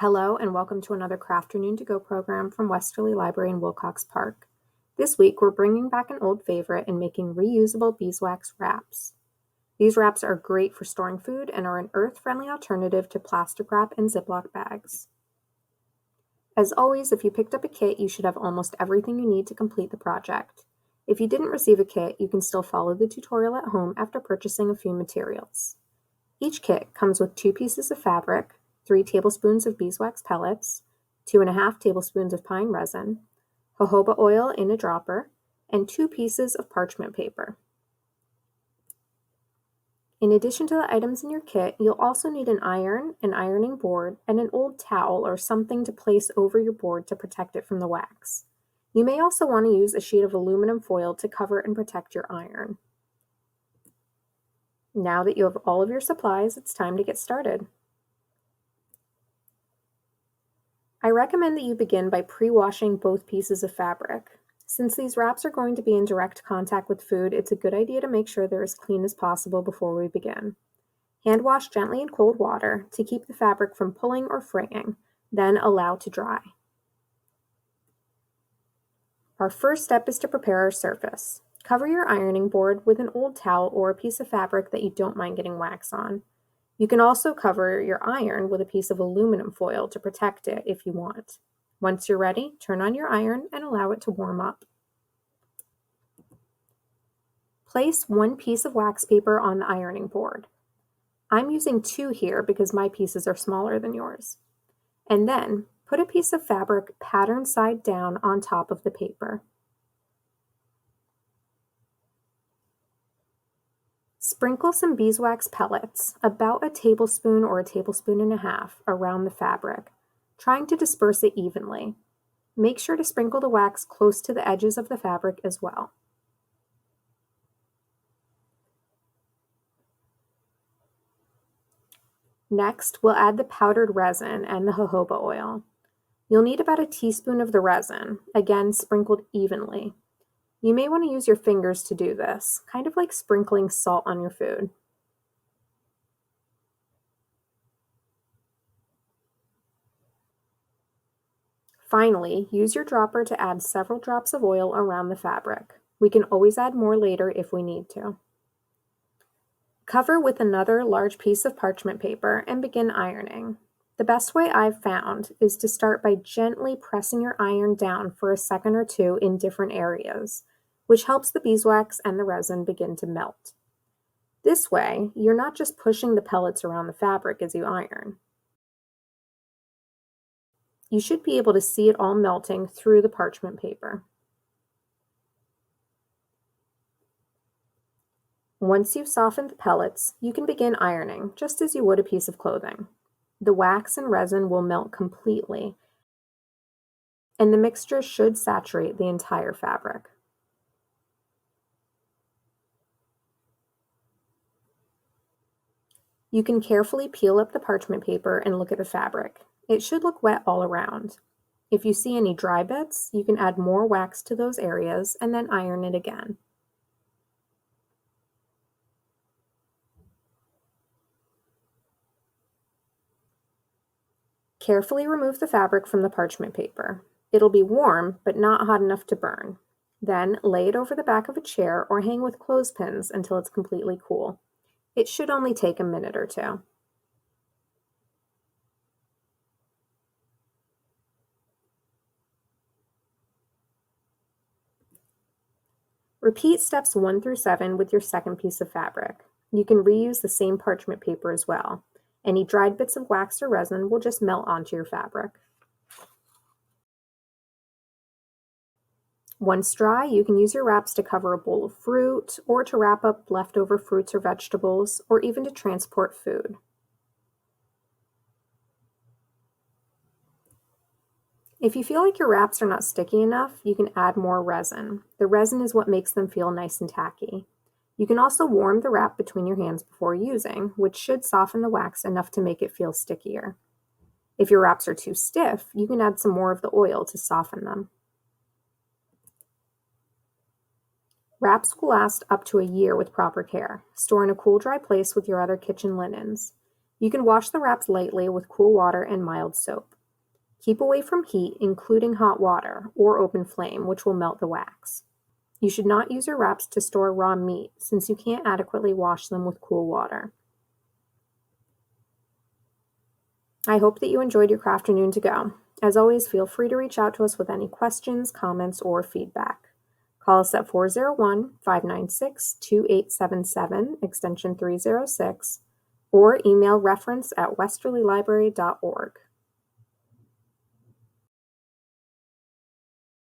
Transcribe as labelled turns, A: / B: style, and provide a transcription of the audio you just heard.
A: Hello and welcome to another Crafternoon to Go program from Westerly Library in Wilcox Park. This week we're bringing back an old favorite and making reusable beeswax wraps. These wraps are great for storing food and are an earth-friendly alternative to plastic wrap and Ziploc bags. As always, if you picked up a kit, you should have almost everything you need to complete the project. If you didn't receive a kit, you can still follow the tutorial at home after purchasing a few materials. Each kit comes with 2 pieces of fabric, 3 tablespoons of beeswax pellets, 2.5 tablespoons of pine resin, jojoba oil in a dropper, and 2 pieces of parchment paper. In addition to the items in your kit, you'll also need an iron, an ironing board, and an old towel or something to place over your board to protect it from the wax. You may also want to use a sheet of aluminum foil to cover and protect your iron. Now that you have all of your supplies, it's time to get started. I recommend that you begin by pre-washing both pieces of fabric. Since these wraps are going to be in direct contact with food, it's a good idea to make sure they're as clean as possible before we begin. Hand wash gently in cold water to keep the fabric from pulling or fraying, then allow to dry. Our first step is to prepare our surface. Cover your ironing board with an old towel or a piece of fabric that you don't mind getting wax on. You can also cover your iron with a piece of aluminum foil to protect it if you want. Once you're ready, turn on your iron and allow it to warm up. Place 1 piece of wax paper on the ironing board. I'm using 2 here because my pieces are smaller than yours. And then put a piece of fabric pattern side down on top of the paper. Sprinkle some beeswax pellets, about a tablespoon or a tablespoon and a half, around the fabric, trying to disperse it evenly. Make sure to sprinkle the wax close to the edges of the fabric as well. Next, we'll add the powdered resin and the jojoba oil. You'll need about a teaspoon of the resin, again sprinkled evenly. You may want to use your fingers to do this, kind of like sprinkling salt on your food. Finally, use your dropper to add several drops of oil around the fabric. We can always add more later if we need to. Cover with another large piece of parchment paper and begin ironing. The best way I've found is to start by gently pressing your iron down for a second or two in different areas, which helps the beeswax and the resin begin to melt. This way, you're not just pushing the pellets around the fabric as you iron. You should be able to see it all melting through the parchment paper. Once you've softened the pellets, you can begin ironing, just as you would a piece of clothing. The wax and resin will melt completely, and the mixture should saturate the entire fabric. You can carefully peel up the parchment paper and look at the fabric. It should look wet all around. If you see any dry bits, you can add more wax to those areas and then iron it again. Carefully remove the fabric from the parchment paper. It'll be warm, but not hot enough to burn. Then lay it over the back of a chair or hang with clothespins until it's completely cool. It should only take a minute or 2. Repeat steps 1 through 7 with your second piece of fabric. You can reuse the same parchment paper as well. Any dried bits of wax or resin will just melt onto your fabric. Once dry, you can use your wraps to cover a bowl of fruit, or to wrap up leftover fruits or vegetables, or even to transport food. If you feel like your wraps are not sticky enough, you can add more resin. The resin is what makes them feel nice and tacky. You can also warm the wrap between your hands before using, which should soften the wax enough to make it feel stickier. If your wraps are too stiff, you can add some more of the oil to soften them. Wraps will last up to a year with proper care. Store in a cool, dry place with your other kitchen linens. You can wash the wraps lightly with cool water and mild soap. Keep away from heat, including hot water or open flame, which will melt the wax. You should not use your wraps to store raw meat, since you can't adequately wash them with cool water. I hope that you enjoyed your Crafternoon to go. As always, feel free to reach out to us with any questions, comments, or feedback. Call us at 401-596-2877, extension 306, or email reference@westerlylibrary.org.